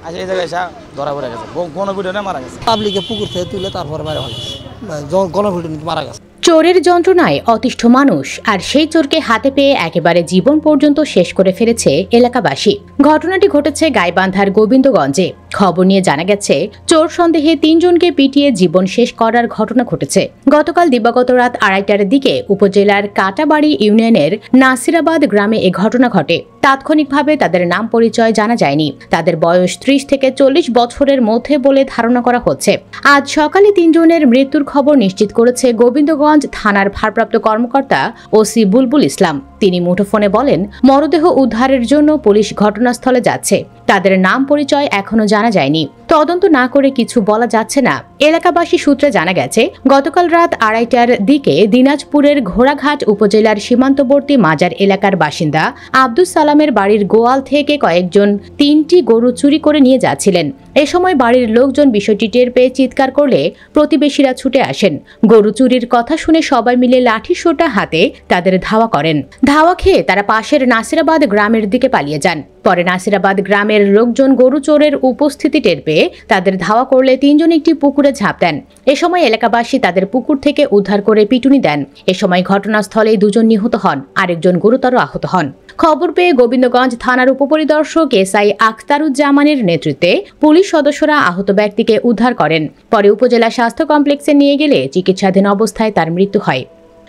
আচ্ছা এই জায়গায় এসে ধরা পড়ে গেছে, গণপিটনে মারা গেছে। পাবলিকে পুকুর থেকে তুলে তারপরে মারা ফেলেছে, গণপিটনে মারা গেছে। চোরের যন্ত্রণায় অতিষ্ঠ মানুষ, আর সেই চোরকে হাতে পেয়ে একেবারে জীবন পর্যন্ত শেষ করে ফেলেছে এলাকাবাসী। ঘটনাটি ঘটেছে গাইবান্ধার গোবিন্দগঞ্জে। খবর নিয়ে জানা গেছে, চোর সন্দেহে ৩ জনকে পিটিয়ে জীবন শেষ করার ঘটনা ঘটেছে। গতকাল দিবাগত রাত ২:৩০টার দিকে উপজেলার কাটাবাড়ি ইউনিয়নের নাসিরাবাদ গ্রামে এ ঘটনা ঘটে। তাৎক্ষণিকভাবে তাদের নাম পরিচয় জানা যায়নি। তাদের বয়স ৩০ থেকে ৪০ বছরের মধ্যে বলে ধারণা করা হচ্ছে। আজ সকালে ৩ জনের মৃত্যুর খবর নিশ্চিত করেছে গোবিন্দগঞ্জ থানার ভারপ্রাপ্ত কর্মকর্তা ওসি বুলবুল ইসলাম। তিনি মুঠোফোনে বলেন, মরদেহ উদ্ধারের জন্য পুলিশ ঘটনাস্থলে যাচ্ছে। তাদের নাম পরিচয় এখনো জানা যায়নি। তদন্ত না করে কিছু বলা যাচ্ছে না। এলাকাবাসী সূত্রে জানা গেছে, গতকাল রাত ২:৩০টার দিকে দিনাজপুরের ঘোড়াঘাট উপজেলার সীমান্তবর্তী মাজার এলাকার বাসিন্দা আব্দুস সালামের বাড়ির গোয়াল থেকে কয়েকজন ৩টি গরু চুরি করে নিয়ে যাচ্ছিলেন। এ সময় বাড়ির লোকজন বিষয়টি টের পেয়ে চিৎকার করলে প্রতিবেশীরা ছুটে আসেন। গরু চুরির কথা শুনে সবাই মিলে লাঠি সোঁটা হাতে তাদের ধাওয়া করেন। ধাওয়া খেয়ে তারা পাশের নাসিরাবাদ গ্রামের দিকে পালিয়ে যান। পরে নাসিরাবাদ গ্রামের লোকজন গরু চোরের উপস্থিতি টের পেয়ে তাদের ধাওয়া করলে ৩ জন একটি পুকুরে ঝাঁপ দেন। এ সময় এলাকাবাসী তাদের পুকুর থেকে উদ্ধার করে পিটুনি দেন। এ সময় ঘটনাস্থলে 2 জন নিহত হন, আরেকজন গুরুতর আহত হন। খবর পেয়ে গোবিন্দগঞ্জ থানার উপপরিদর্শক এসআই আখতারুজ্জামানের নেতৃত্বে পুলিশ সদস্যরা আহত ব্যক্তিকে উদ্ধার করেন। পরে উপজেলা স্বাস্থ্য কমপ্লেক্সে নিয়ে গেলে চিকিৎসাধীন অবস্থায় তার মৃত্যু হয়।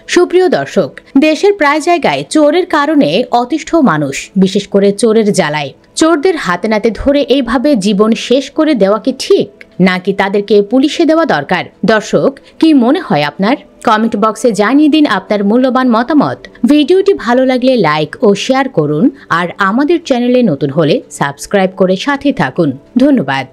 সুপ্রিয় দর্শক, দেশের প্রায় জায়গায় চোরের কারণে অতিষ্ঠ মানুষ, বিশেষ করে চোরের জ্বালায়। চোরদের হাতে নাতে ধরে এইভাবে জীবন শেষ করে দেওয়া কি ঠিক, নাকি তাদেরকে পুলিশে দেওয়া দরকার? দর্শক, কি মনে হয় আপনার? কমেন্ট বক্সে জানিয়ে দিন আপনার মূল্যবান মতামত। ভিডিওটি ভালো লাগলে লাইক ও শেয়ার করুন, আর আমাদের চ্যানেলে নতুন হলে সাবস্ক্রাইব করে সাথে থাকুন। ধন্যবাদ।